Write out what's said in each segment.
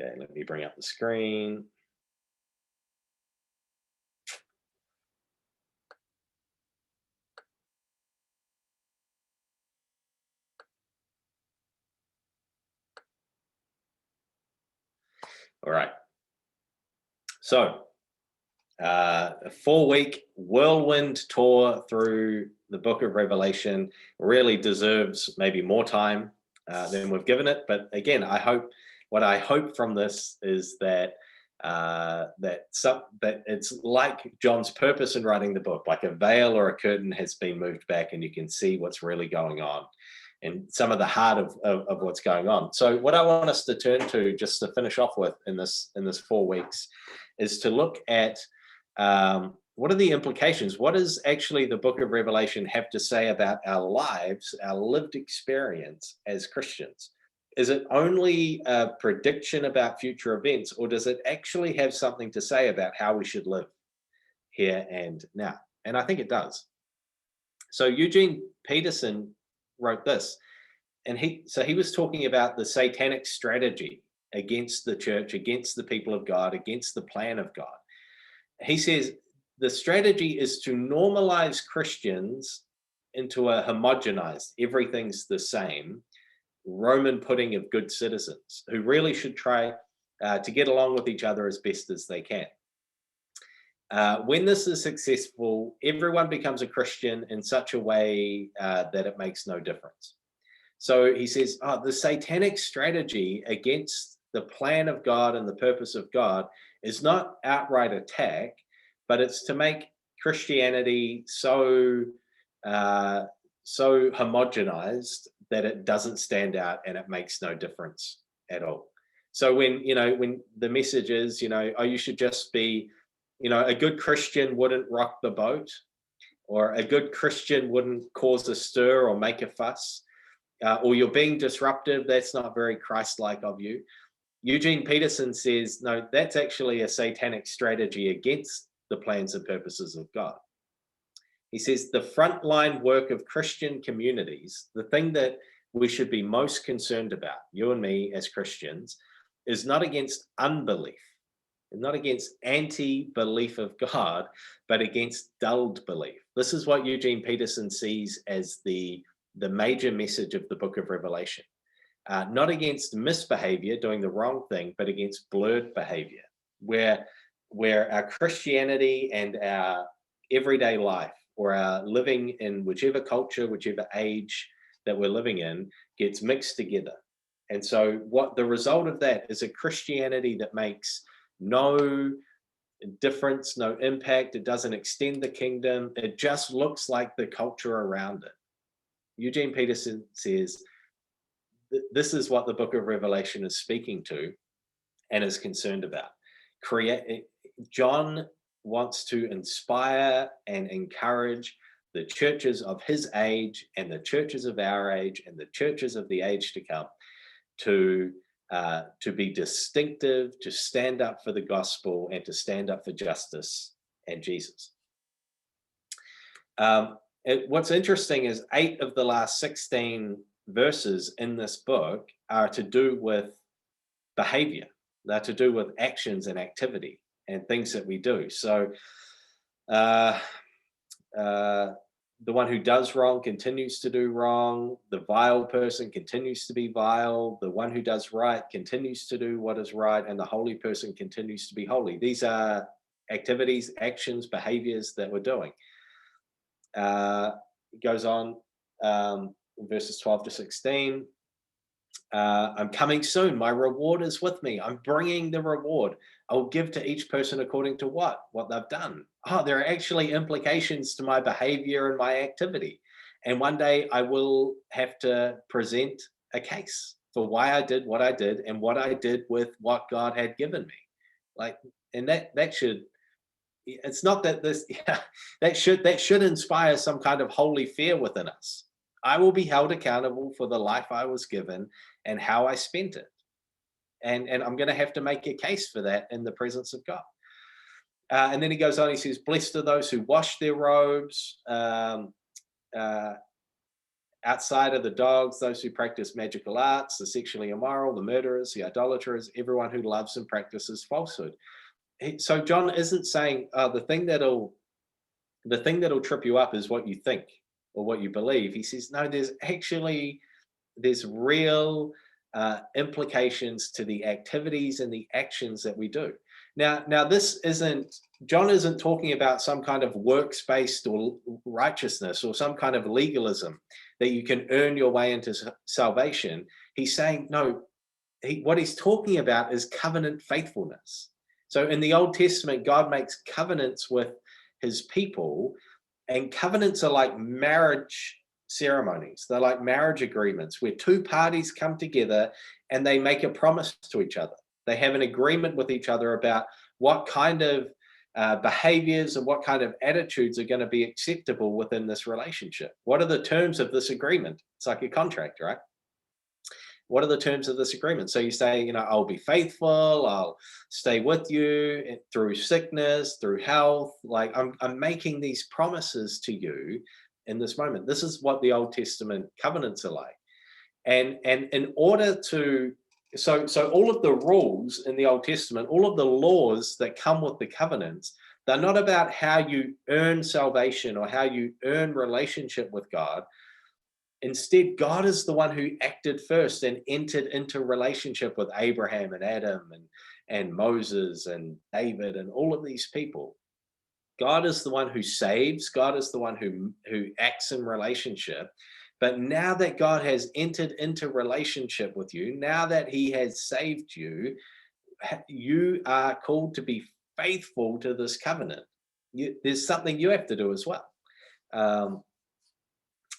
Okay, let me bring up the screen. All right. So, a 4-week whirlwind tour through the book of Revelation really deserves maybe more time than we've given it. But again, what I hope from this is that that it's like John's purpose in writing the book, like a veil or a curtain has been moved back, and you can see what's really going on and some of the heart of what's going on. So what I want us to turn to, just to finish off with in this 4 weeks, is to look at what are the implications? What does actually the book of Revelation have to say about our lives, our lived experience as Christians? Is it only a prediction about future events, or does it actually have something to say about how we should live here and now? And I think it does. So Eugene Peterson wrote this, and he was talking about the satanic strategy against the church, against the people of God, against the plan of God. He says the strategy is to normalize Christians into a homogenized, everything's the same, Roman pudding of good citizens who really should try to get along with each other as best as they can. When this is successful, everyone becomes a Christian in such a way that it makes no difference. So he says, the satanic strategy against the plan of God and the purpose of God is not outright attack, but it's to make Christianity so homogenized that it doesn't stand out and it makes no difference at all. So when the message is, you should just be, a good Christian wouldn't rock the boat, or a good Christian wouldn't cause a stir or make a fuss, or you're being disruptive, that's not very Christ-like of you. Eugene Peterson says, no, that's actually a satanic strategy against the plans and purposes of God. He says the frontline work of Christian communities, the thing that we should be most concerned about, you and me as Christians, is not against unbelief, not against anti-belief of God, but against dulled belief. This is what Eugene Peterson sees as the major message of the book of Revelation. Not against misbehavior, doing the wrong thing, but against blurred behavior, where our Christianity and our everyday life, or our living in whichever culture, whichever age that we're living in, gets mixed together. And so what the result of that is a Christianity that makes no difference, no impact. It doesn't extend the kingdom. It just looks like the culture around it. Eugene Peterson says, this is what the book of Revelation is speaking to and is concerned about. John wants to inspire and encourage the churches of his age and the churches of our age and the churches of the age to come to be distinctive, to stand up for the gospel and to stand up for justice and Jesus. What's interesting is 8 of the last 16 verses in this book are to do with behavior. They're to do with actions and activity and things that we do. So the one who does wrong continues to do wrong. The vile person continues to be vile. The one who does right continues to do what is right. And the holy person continues to be holy. These are activities, actions, behaviors that we're doing. It goes on, verses 12 to 16. I'm coming soon. My reward is with me. I'm bringing the reward. I will give to each person according to what they've done. There are actually implications to my behavior and my activity. And one day I will have to present a case for why I did what I did and what I did with what God had given me. And that should, it's not that this, that should inspire some kind of holy fear within us. I will be held accountable for the life I was given and how I spent it. And I'm going to have to make a case for that in the presence of God. And then he goes on, he says, blessed are those who wash their robes, outside of the dogs, those who practice magical arts, the sexually immoral, the murderers, the idolaters, everyone who loves and practices falsehood. So John isn't saying the thing that'll trip you up is what you think or what you believe. He says, no, there's real implications to the activities and the actions that we do. Now, John isn't talking about some kind of works-based or righteousness or some kind of legalism that you can earn your way into salvation. He's saying, no, what he's talking about is covenant faithfulness. So in the Old Testament, God makes covenants with his people, and covenants are like marriage ceremonies. They're like marriage agreements where two parties come together and they make a promise to each other. They have an agreement with each other about what kind of behaviors and what kind of attitudes are going to be acceptable within this relationship. What are the terms of this agreement? It's like a contract, right? What are the terms of this agreement? So you say, I'll be faithful, I'll stay with you through sickness, through health. Like I'm making these promises to you in this moment. This is what the Old Testament covenants are like. And in order to, so all of the rules in the Old Testament, all of the laws that come with the covenants, they're not about how you earn salvation or how you earn relationship with God. Instead, God is the one who acted first and entered into relationship with Abraham and Adam and Moses and David and all of these people. God is the one who saves. God is the one who acts in relationship. But now that God has entered into relationship with you, now that he has saved you, you are called to be faithful to this covenant. There's something you have to do as well.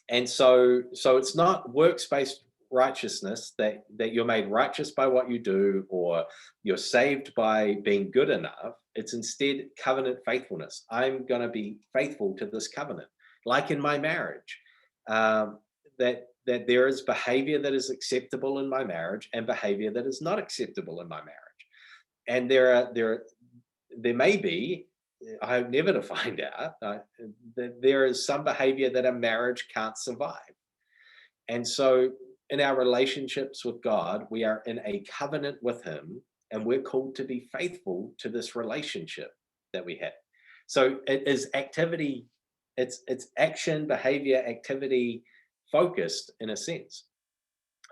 And so it's not works-based righteousness that you're made righteous by what you do or you're saved by being good enough. It's instead covenant faithfulness. I'm going to be faithful to this covenant, like in my marriage, that there is behavior that is acceptable in my marriage and behavior that is not acceptable in my marriage. And there may be, I hope never to find out, that there is some behavior that a marriage can't survive. And so in our relationships with God, we are in a covenant with him, and we're called to be faithful to this relationship that we have. So it is activity, it's action, behavior, activity focused in a sense,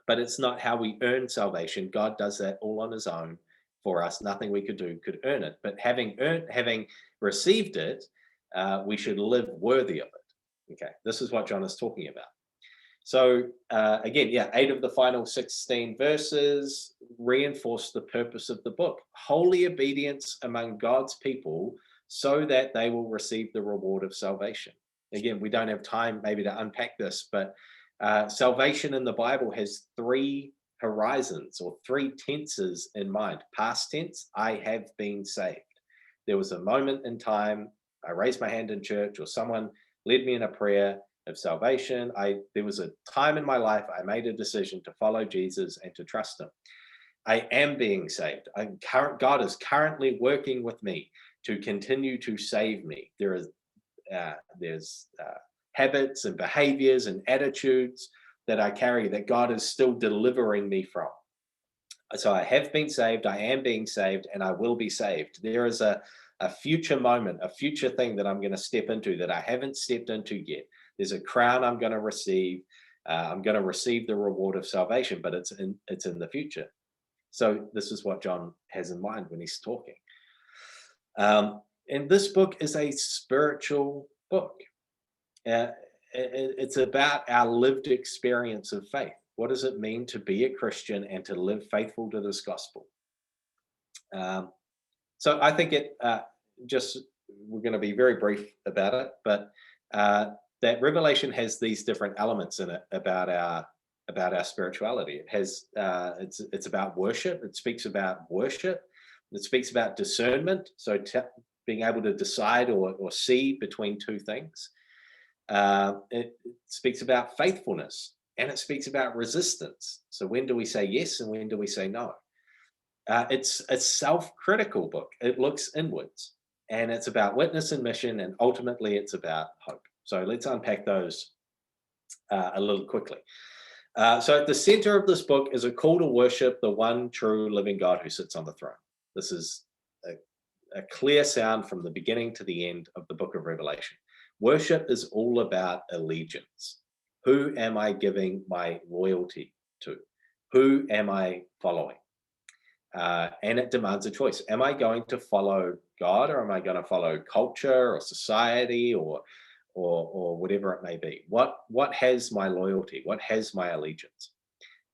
but it's not how we earn salvation. God does that all on his own for us. Nothing we could do could earn it, but having received it, we should live worthy of it. Okay, this is what John is talking about. So again, 8 of the final 16 verses reinforce the purpose of the book: holy obedience among God's people so that they will receive the reward of salvation. Again, we don't have time maybe to unpack this, but salvation in the Bible has 3 horizons or 3 tenses in mind. Past tense, I have been saved. There was a moment in time, I raised my hand in church or someone led me in a prayer of salvation. There was a time in my life I made a decision to follow Jesus and to trust him. I am being saved. God is currently working with me to continue to save me. There's habits and behaviors and attitudes that I carry that God is still delivering me from. So I have been saved, I am being saved, and I will be saved. There is a future moment, a future thing that I'm going to step into that I haven't stepped into yet. There's a crown I'm going to receive. I'm going to receive the reward of salvation, but it's in the future. So this is what John has in mind when he's talking. And this book is a spiritual book. It's about our lived experience of faith. What does it mean to be a Christian and to live faithful to this gospel? So I think we're going to be very brief about it, but that Revelation has these different elements in it about our spirituality. It has it's about worship. It speaks about worship. It speaks about discernment. So being able to decide or see between 2 things. It speaks about faithfulness, and it speaks about resistance. So when do we say yes and when do we say no? It's a self-critical book. It looks inwards, and it's about witness and mission, and ultimately it's about hope. So let's unpack those a little quickly. So at the center of this book is a call to worship the one true living God who sits on the throne. This is a clear sound from the beginning to the end of the book of Revelation. Worship is all about allegiance. Who am I giving my loyalty to? Who am I following? And it demands a choice. Am I going to follow God, or am I going to follow culture or society or whatever it may be? What has my loyalty? What has my allegiance?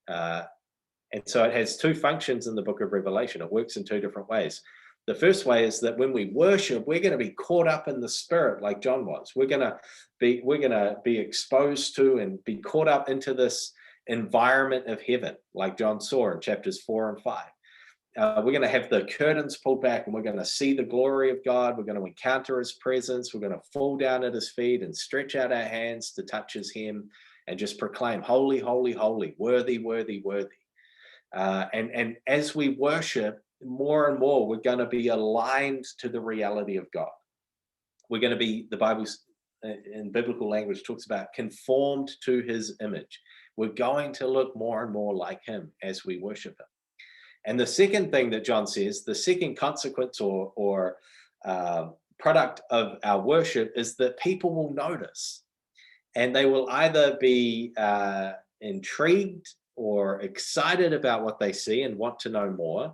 And so it has two functions in the book of Revelation. It works in two different ways. The first way is that when we worship, we're going to be caught up in the spirit like John was. We're going to be exposed to and be caught up into this environment of heaven, like John saw in chapters 4 and 5. We're going to have the curtains pulled back, and we're going to see the glory of God. We're going to encounter his presence. We're going to fall down at his feet and stretch out our hands to touch his hem and just proclaim, holy, holy, holy, worthy, worthy, worthy. And as we worship, more and more, we're going to be aligned to the reality of God. We're going to be, the Bible's in biblical language talks about conformed to his image. We're going to look more and more like him as we worship him. And the second thing that John says, the second consequence or product of our worship is that people will notice, and they will either be intrigued or excited about what they see and want to know more,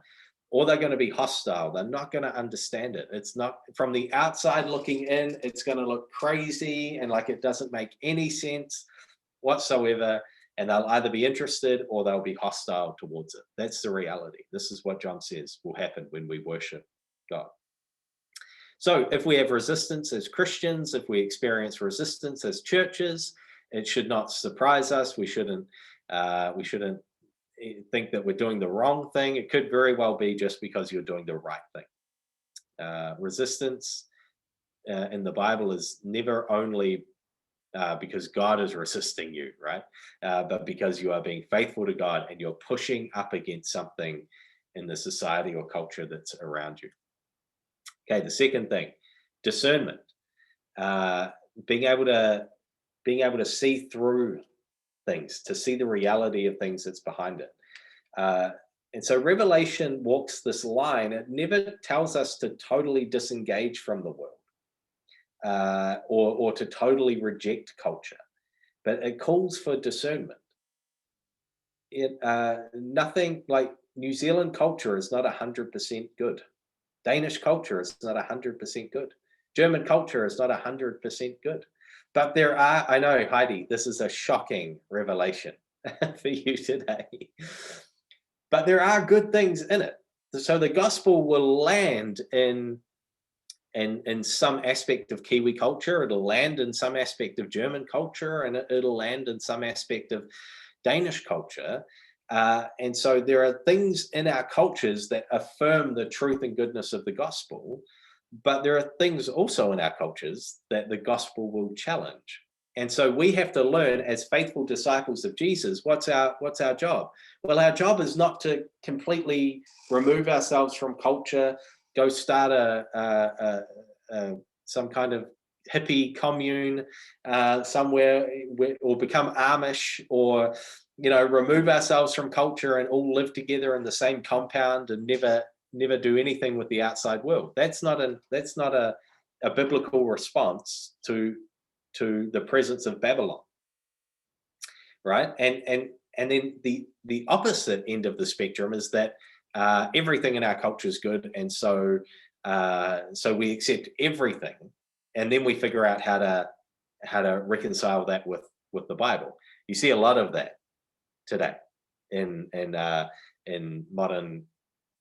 or they're going to be hostile. They're not going to understand it. It's not, from the outside looking in, it's going to look crazy and like it doesn't make any sense whatsoever. And they'll either be interested or they'll be hostile towards it. That's the reality. This is what John says will happen when we worship God. So if we have resistance as Christians, if we experience resistance as churches, it should not surprise us. We shouldn't think that we're doing the wrong thing. It could very well be just because you're doing the right thing. Resistance in the Bible is never only because God is resisting you, right? But because you are being faithful to God and you're pushing up against something in the society or culture that's around you. Okay, the second thing, discernment. Being able to see through things, to see the reality of things that's behind it. And so Revelation walks this line. It never tells us to totally disengage from the world or to totally reject culture, but it calls for discernment. Nothing like New Zealand culture is not 100% good. Danish culture is not 100% good. German culture is not 100% good. But there are, I know, Heidi, this is a shocking revelation for you today. But there are good things in it. So the gospel will land in some aspect of Kiwi culture. It'll land in some aspect of German culture, and it'll land in some aspect of Danish culture. And so there are things in our cultures that affirm the truth and goodness of the gospel. But there are things also in our cultures that the gospel will challenge. And so we have to learn, as faithful disciples of Jesus, what's our job? Well, our job is not to completely remove ourselves from culture, go start some kind of hippie commune somewhere, or become Amish, or remove ourselves from culture and all live together in the same compound and never do anything with the outside world. That's not a biblical response to the presence of Babylon, right? And then the opposite end of the spectrum is that everything in our culture is good, and so we accept everything, and then we figure out how to reconcile that with the Bible. You see a lot of that today in modern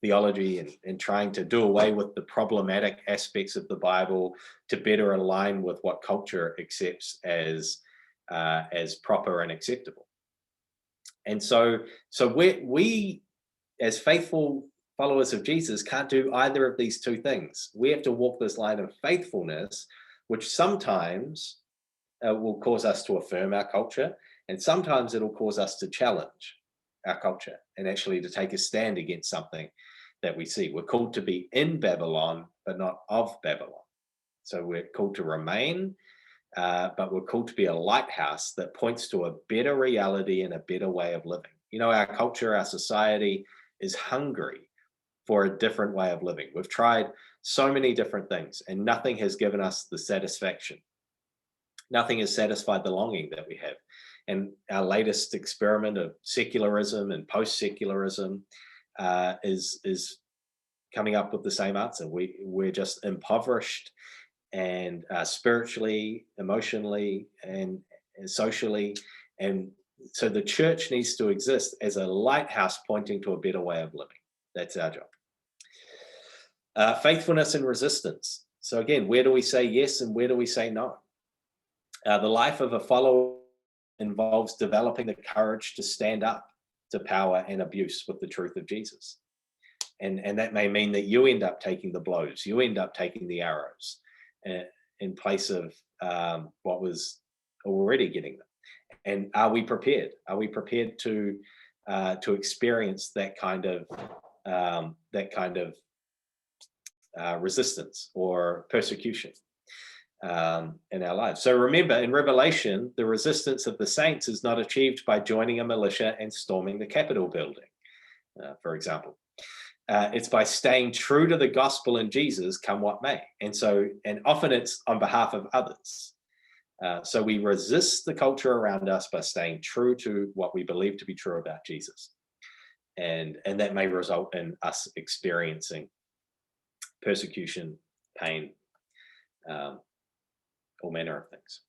theology and trying to do away with the problematic aspects of the Bible to better align with what culture accepts as proper and acceptable. And so we as faithful followers of Jesus can't do either of these two things. We have to walk this line of faithfulness, which sometimes will cause us to affirm our culture, and sometimes it'll cause us to challenge our culture and actually to take a stand against something that we see. We're called to be in Babylon, but not of Babylon. So we're called to remain but we're called to be a lighthouse that points to a better reality and a better way of living. Our culture, our society is hungry for a different way of living. We've tried so many different things, and nothing has given us the satisfaction. Nothing has satisfied the longing that we have. And our latest experiment of secularism and post-secularism is coming up with the same answer. We're just impoverished, and spiritually, emotionally, and socially. And so the church needs to exist as a lighthouse pointing to a better way of living. That's our job. Faithfulness and resistance. So again, where do we say yes and where do we say no? The life of a follower involves developing the courage to stand up to power and abuse with the truth of Jesus. And that may mean that you end up taking the blows, you end up taking the arrows in place of what was already getting them. And are we prepared? Are we prepared to experience that kind of resistance or persecution in our lives? So remember, in Revelation, the resistance of the saints is not achieved by joining a militia and storming the Capitol building, for example. It's by staying true to the gospel in Jesus, come what may. And often it's on behalf of others. So we resist the culture around us by staying true to what we believe to be true about Jesus. And that may result in us experiencing persecution, pain, all manner of things.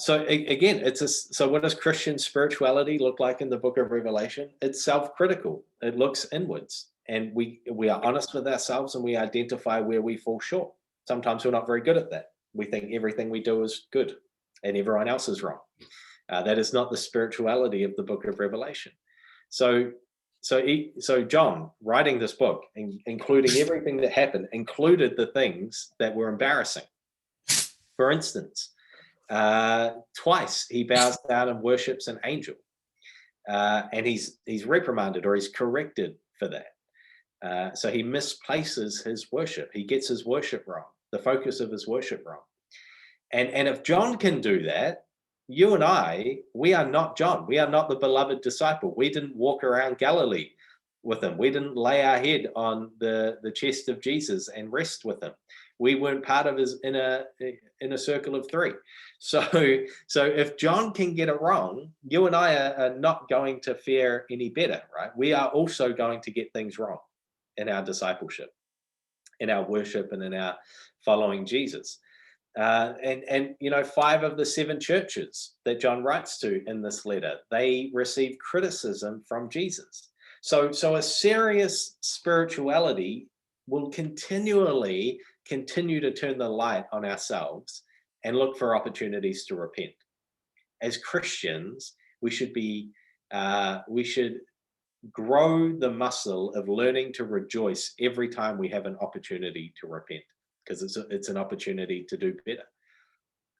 So again, so what does Christian spirituality look like in the book of Revelation? It's self-critical. It looks inwards, and we are honest with ourselves, and we identify where we fall short. Sometimes we're not very good at that. We think everything we do is good and everyone else is wrong. That is not the spirituality of the book of Revelation. So John, writing this book, including everything that happened, included the things that were embarrassing. For instance, twice he bows down and worships an angel, and he's reprimanded or he's corrected for that. So he misplaces his worship. He gets his worship wrong, the focus of his worship wrong. And if John can do that, you and I, we are not John. We are not the beloved disciple. We didn't walk around Galilee with him. We didn't lay our head on the chest of Jesus and rest with him. We weren't part of his inner circle of three. So if John can get it wrong, you and I are not going to fare any better, right? We are also going to get things wrong in our discipleship, in our worship, and in our following Jesus. And 5 of the 7 churches that John writes to in this letter, they receive criticism from Jesus. So a serious spirituality will continue to turn the light on ourselves and look for opportunities to repent. As Christians, we should grow the muscle of learning to rejoice every time we have an opportunity to repent, because it's an opportunity to do better,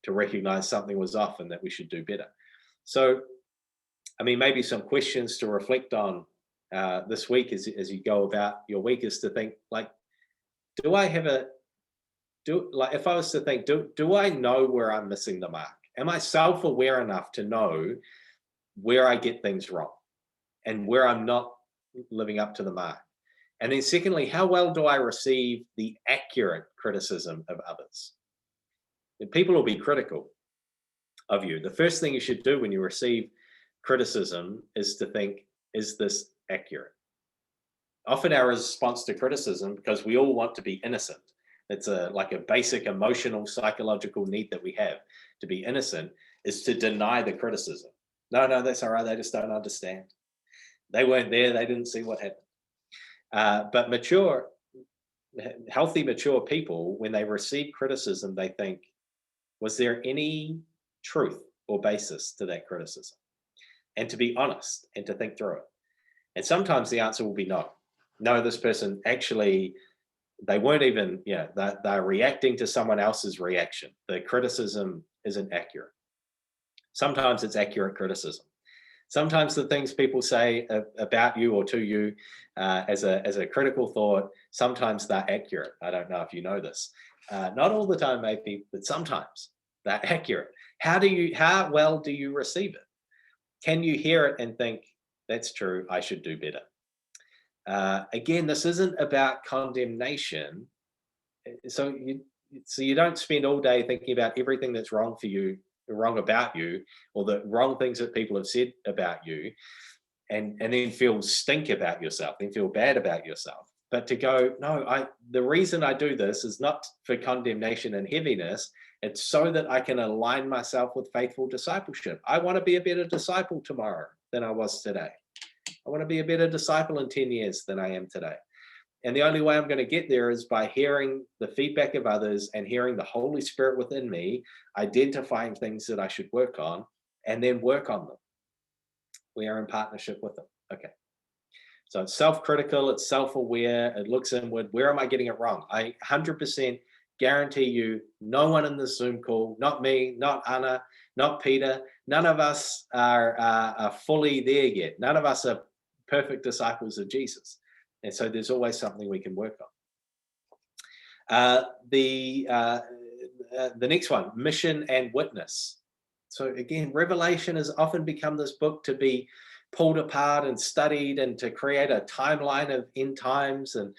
to recognize something was off and that we should do better. So, maybe some questions to reflect on this week as you go about your week is to think, like, if I was to think, do I know where I'm missing the mark? Am I self-aware enough to know where I get things wrong and where I'm not living up to the mark? And then secondly, how well do I receive the accurate criticism of others? And people will be critical of you. The first thing you should do when you receive criticism is to think, is this accurate? Often our response to criticism, because we all want to be innocent, it's like a basic emotional, psychological need that we have to be innocent, is to deny the criticism. No, that's all right. They just don't understand. They weren't there. They didn't see what happened. But healthy, mature people, when they receive criticism, they think, was there any truth or basis to that criticism? And to be honest and to think through it. And sometimes the answer will be no. No, this person actually, they weren't even, they're reacting to someone else's reaction. The criticism isn't accurate. Sometimes it's accurate criticism. Sometimes the things people say about you or to you as a critical thought, sometimes they're accurate. I don't know if you know this. Not all the time, maybe, but sometimes they're accurate. How well do you receive it? Can you hear it and think, that's true, I should do better? Again, this isn't about condemnation. So you don't spend all day thinking about everything that's wrong for you, wrong about you, or the wrong things that people have said about you, and then feel stink about yourself, then feel bad about yourself. But to go, no, the reason I do this is not for condemnation and heaviness. It's so that I can align myself with faithful discipleship. I want to be a better disciple tomorrow than I was today. I want to be a better disciple in 10 years than I am today. And the only way I'm going to get there is by hearing the feedback of others and hearing the Holy Spirit within me, identifying things that I should work on, and then work on them. We are in partnership with them. Okay. So it's self-critical, it's self-aware, it looks inward. Where am I getting it wrong? I 100% guarantee you, no one in this Zoom call, not me, not Anna, not Peter, none of us are fully there yet. None of us are perfect disciples of Jesus. And so there's always something we can work on. The next one, mission and witness. So again, Revelation has often become this book to be pulled apart and studied and to create a timeline of end times and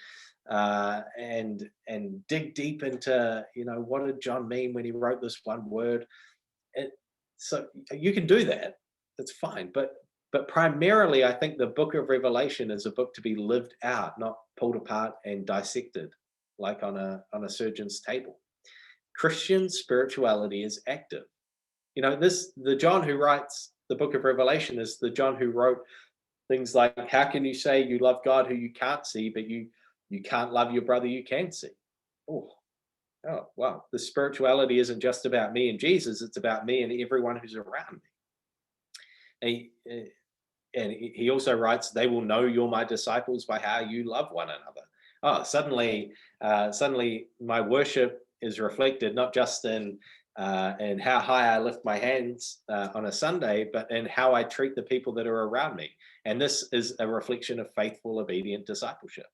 dig deep into, what did John mean when he wrote this one word? So you can do that. That's fine. But primarily, I think the book of Revelation is a book to be lived out, not pulled apart and dissected like on a surgeon's table. Christian spirituality is active. The John who writes the book of Revelation is the John who wrote things like, how can you say you love God who you can't see, but you can't love your brother you can see? Oh, wow. The spirituality isn't just about me and Jesus, it's about me and everyone who's around me. And he also writes, they will know you're my disciples by how you love one another. Oh, suddenly my worship is reflected not just in how high I lift my hands on a Sunday, but in how I treat the people that are around me. And this is a reflection of faithful, obedient discipleship.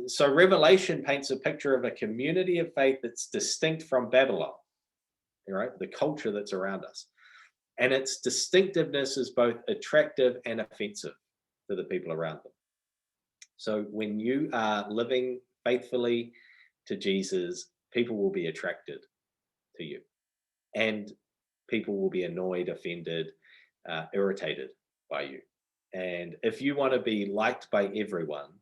So Revelation paints a picture of a community of faith that's distinct from Babylon, right? The culture that's around us. And its distinctiveness is both attractive and offensive to the people around them. So when you are living faithfully to Jesus, people will be attracted to you. And people will be annoyed, offended, irritated by you. And if you want to be liked by everyone,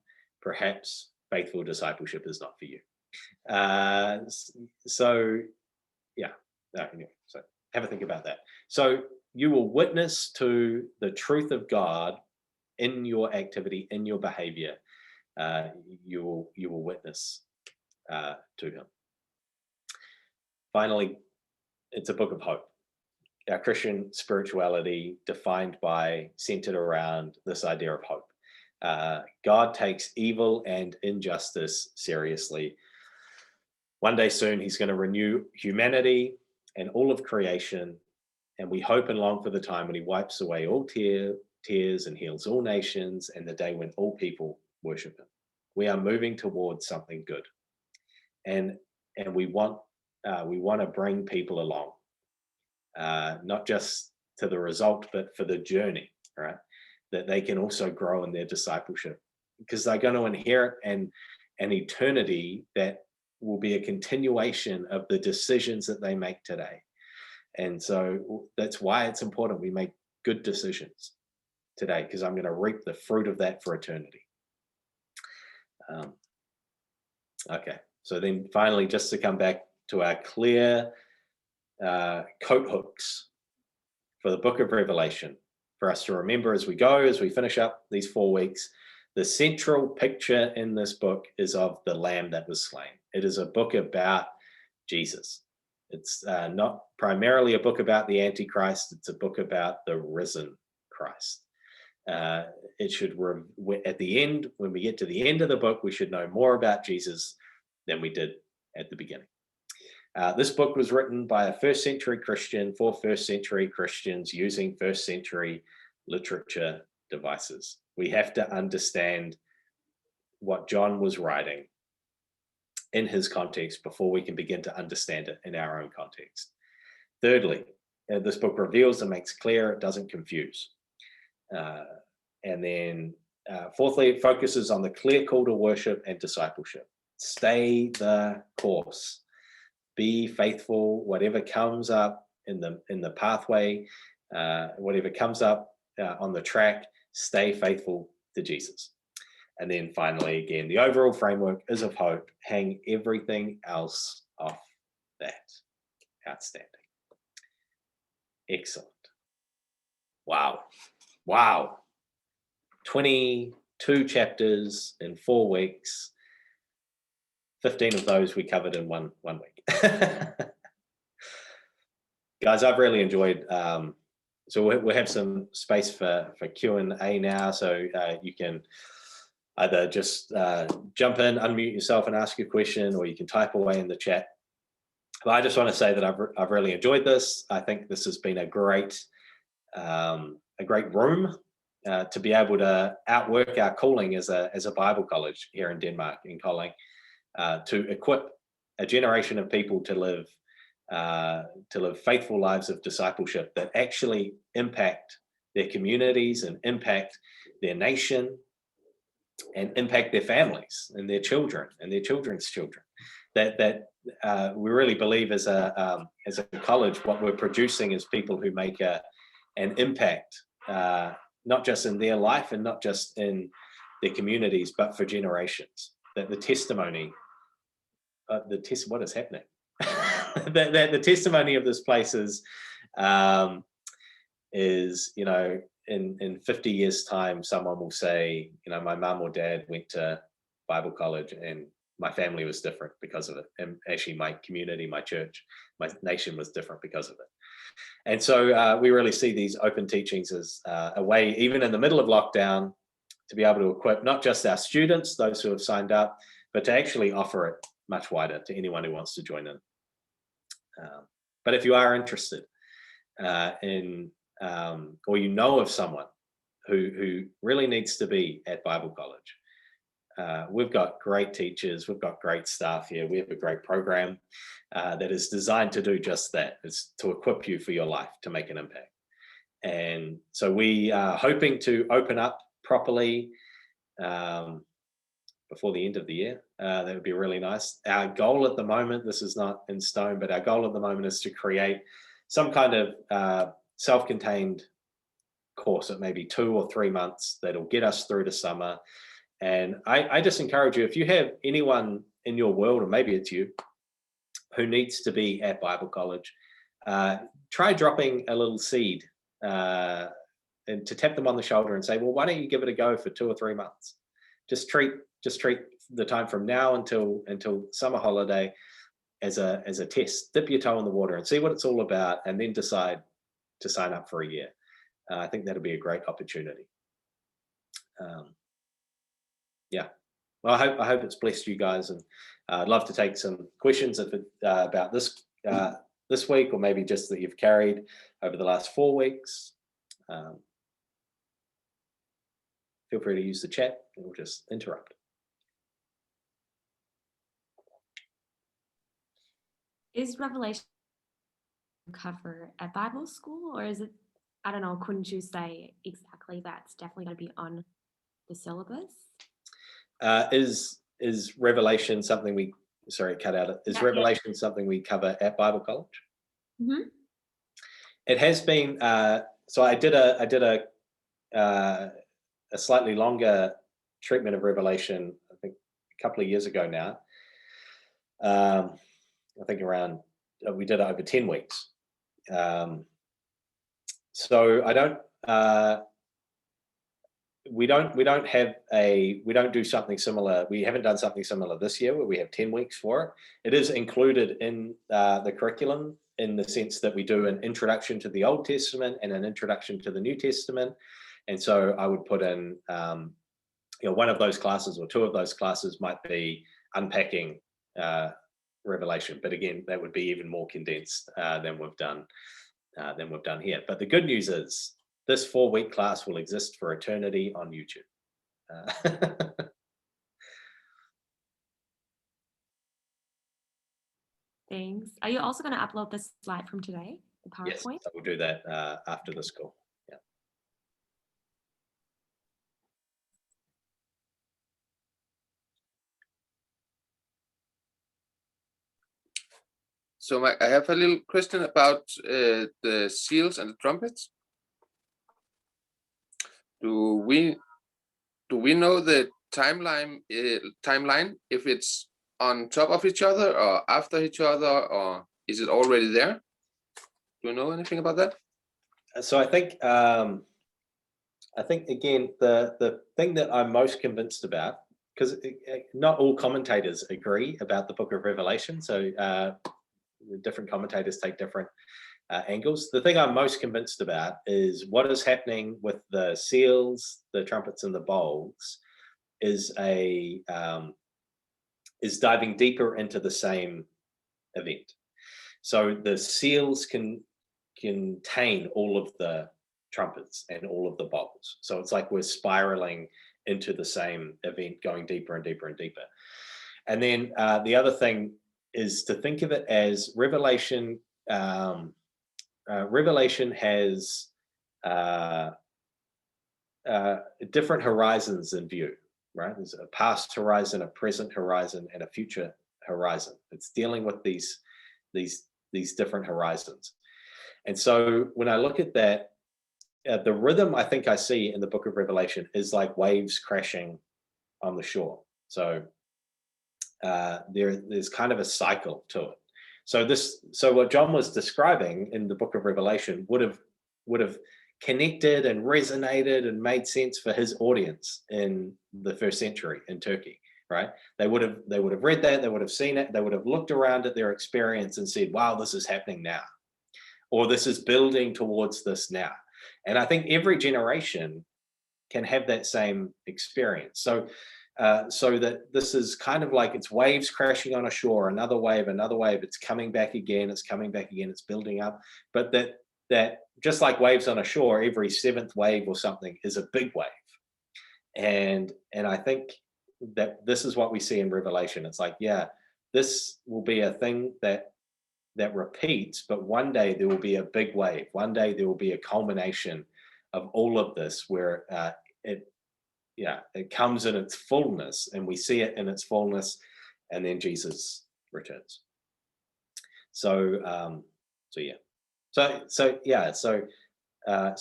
perhaps faithful discipleship is not for you. So have a think about that. So you will witness to the truth of God in your activity, in your behavior. You will witness to him. Finally, it's a book of hope. Our Christian spirituality centered around this idea of hope. God takes evil and injustice seriously. One day soon, he's going to renew humanity and all of creation. And we hope and long for the time when he wipes away all tears and heals all nations, and the day when all people worship him. We are moving towards something good. And we want to bring people along, not just to the result, but for the journey, right? That they can also grow in their discipleship, because they're going to inherit an eternity that will be a continuation of the decisions that they make today. And so that's why it's important we make good decisions today, because I'm going to reap the fruit of that for eternity. Okay, so then finally, just to come back to our clear coat hooks for the book of Revelation, for us to remember as we finish up these 4 weeks, the central picture in this book is of the Lamb that was slain. It is a book about Jesus. It's not primarily a book about the Antichrist. It's a book about the risen Christ. It should, at the end, when we get to the end of the book, we should know more about Jesus than we did at the beginning. This book was written by a first century Christian for first century Christians using first century literature devices. We have to understand what John was writing in his context before we can begin to understand it in our own context. Thirdly, this book reveals and makes clear, it doesn't confuse. And then fourthly, it focuses on the clear call to worship and discipleship. Stay the course. Be faithful, whatever comes up in the pathway, whatever comes up on the track, stay faithful to Jesus. And then finally, again, the overall framework is of hope. Hang everything else off that. Outstanding. Excellent. Wow. 22 chapters in 4 weeks. 15 of those we covered in one week. Guys, I've really enjoyed. So we'll have some space for Q&A now. So you can either just jump in, unmute yourself and ask a question, or you can type away in the chat. But I just want to say that I've really enjoyed this. I think this has been a great room to be able to outwork our calling as a Bible college here in Denmark, in Kolding, to equip a generation of people to live faithful lives of discipleship that actually impact their communities and impact their nation and impact their families and their children and their children's children. That we really believe as a college, what we're producing is people who make an impact, not just in their life and not just in their communities, but for generations. That the testimony, what is happening? that the testimony of this place is, in 50 years' time, someone will say, my mum or dad went to Bible college and my family was different because of it. And actually my community, my church, my nation was different because of it. And so we really see these open teachings as a way, even in the middle of lockdown, to be able to equip not just our students, those who have signed up, but to actually offer it much wider to anyone who wants to join in. But if you are interested in, or you know of someone who really needs to be at Bible college, we've got great teachers, we've got great staff here, we have a great program that is designed to do just that. It's to equip you for your life to make an impact. And so we are hoping to open up properly before the end of the year. That would be really nice. Our goal at the moment, this is not in stone, but our goal at the moment is to create some kind of self-contained course of maybe 2 or 3 months that'll get us through the summer. And I just encourage you, if you have anyone in your world, or maybe it's you, who needs to be at Bible college, try dropping a little seed and to tap them on the shoulder and say, well, why don't you give it a go for 2 or 3 months? Just treat the time from now until summer holiday as a test. Dip your toe in the water and see what it's all about, and then decide to sign up for a year. I think that'll be a great opportunity. Yeah, well, I hope it's blessed you guys, and I'd love to take some questions about this week, or maybe just that you've carried over the last 4 weeks. Feel free to use the chat, and we'll just interrupt. Is Revelation cover at Bible school, or is it, I don't know, couldn't you say exactly that's definitely going to be on the syllabus? Is Revelation something we, sorry, cut out. Is Revelation something we cover at Bible college? Mm-hmm. It has been, so I did a slightly longer treatment of Revelation, I think a couple of years ago now. I think we did it over 10 weeks. So we don't do something similar. We haven't done something similar this year where we have 10 weeks for it. It is included in the curriculum in the sense that we do an introduction to the Old Testament and an introduction to the New Testament. And so I would put in, one of those classes or 2 of those classes might be unpacking Revelation. But again, that would be even more condensed than we've done here. But the good news is this 4-week class will exist for eternity on YouTube. Are you also going to upload this slide from today, the Yes, PowerPoint? I will do that after this call. Yeah. So I have a little question about the seals and the trumpets. Do we know the timeline if it's on top of each other or after each other, or is it already there? Do you know anything about that? So I think again the thing that I'm most convinced about, because not all commentators agree about the Book of Revelation, so different commentators take different angles. The thing I'm most convinced about is what is happening with the seals, the trumpets, and the bowls is diving deeper into the same event. So the seals can contain all of the trumpets and all of the bowls. So it's like we're spiraling into the same event, going deeper and deeper and deeper. And then the other thing is to think of it as Revelation. Revelation has different horizons in view, right? There's a past horizon, a present horizon, and a future horizon. It's dealing with these different horizons. And so when I look at that, the rhythm I think I see in the Book of Revelation is like waves crashing on the shore. So there's kind of a cycle to it. So what John was describing in the Book of Revelation would have connected and resonated and made sense for his audience in the first century in Turkey, right? They would have read that, they would have seen it, they would have looked around at their experience and said, wow, this is happening now, or this is building towards this now. And I think every generation can have that same experience. So that this is kind of like it's waves crashing on a shore, another wave, it's coming back again, it's building up. But that just like waves on a shore, every seventh wave or something is a big wave. And I think that this is what we see in Revelation. It's like, yeah, this will be a thing that repeats, but one day there will be a big wave. One day there will be a culmination of all of this where it comes in its fullness, and we see it in its fullness, and then Jesus returns. So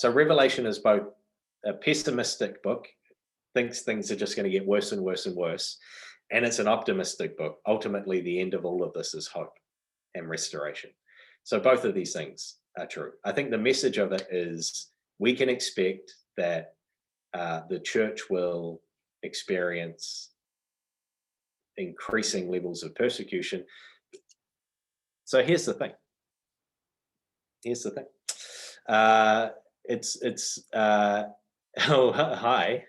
Revelation is both a pessimistic book, thinks things are just going to get worse and worse and worse, and it's an optimistic book. Ultimately, the end of all of this is hope and restoration. So both of these things are true. I think the message of it is we can expect that the church will experience increasing levels of persecution. So here's the thing. Oh, hi.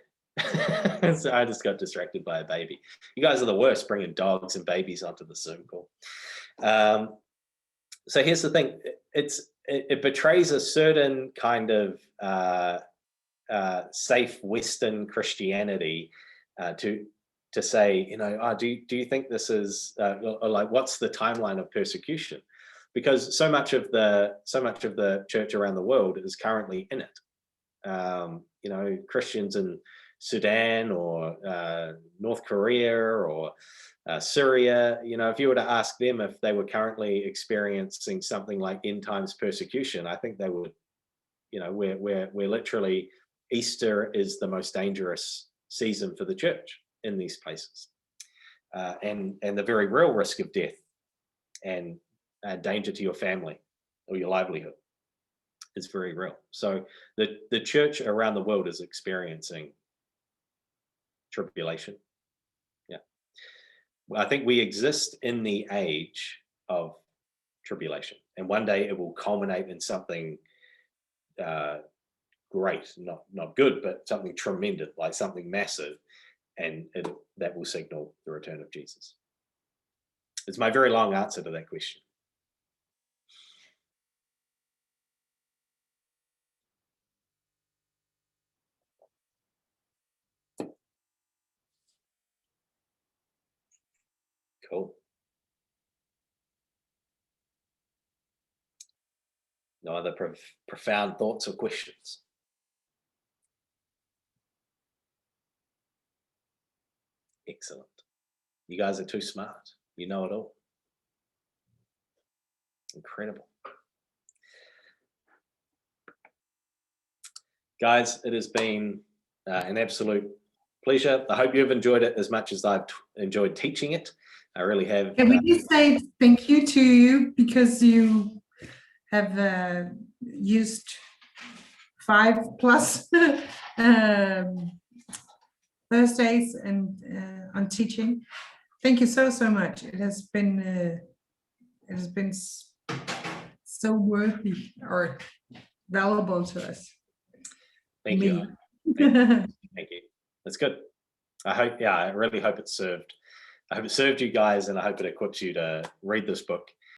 So I just got distracted by a baby. You guys are the worst, bringing dogs and babies onto the Zoom call. So here's the thing. It betrays a certain kind of safe Western Christianity to say, do you think this is or like, what's the timeline of persecution? Because so much of the church around the world is currently in it. Christians in Sudan or North Korea or Syria, if you were to ask them if they were currently experiencing something like end times persecution, I think they would. We're literally, Easter is the most dangerous season for the church in these places, and the very real risk of death and danger to your family or your livelihood is very real. So the church around the world is experiencing tribulation. Yeah, I think we exist in the age of tribulation, and one day it will culminate in something great, not good, but something tremendous, like something massive, and that will signal the return of Jesus. It's my very long answer to that question. Cool. No other profound thoughts or questions? Excellent. You guys are too smart. You know it all. Incredible. Guys, it has been an absolute pleasure. I hope you've enjoyed it as much as I've enjoyed teaching it. I really have. Can we just say thank you to you because you have used 5+ Thursdays and on teaching. Thank you so much. It has been so worthy or valuable to us. Thank Me. you. Thank you. That's good. I really hope it served. I hope it served you guys, and I hope it equips you to read this book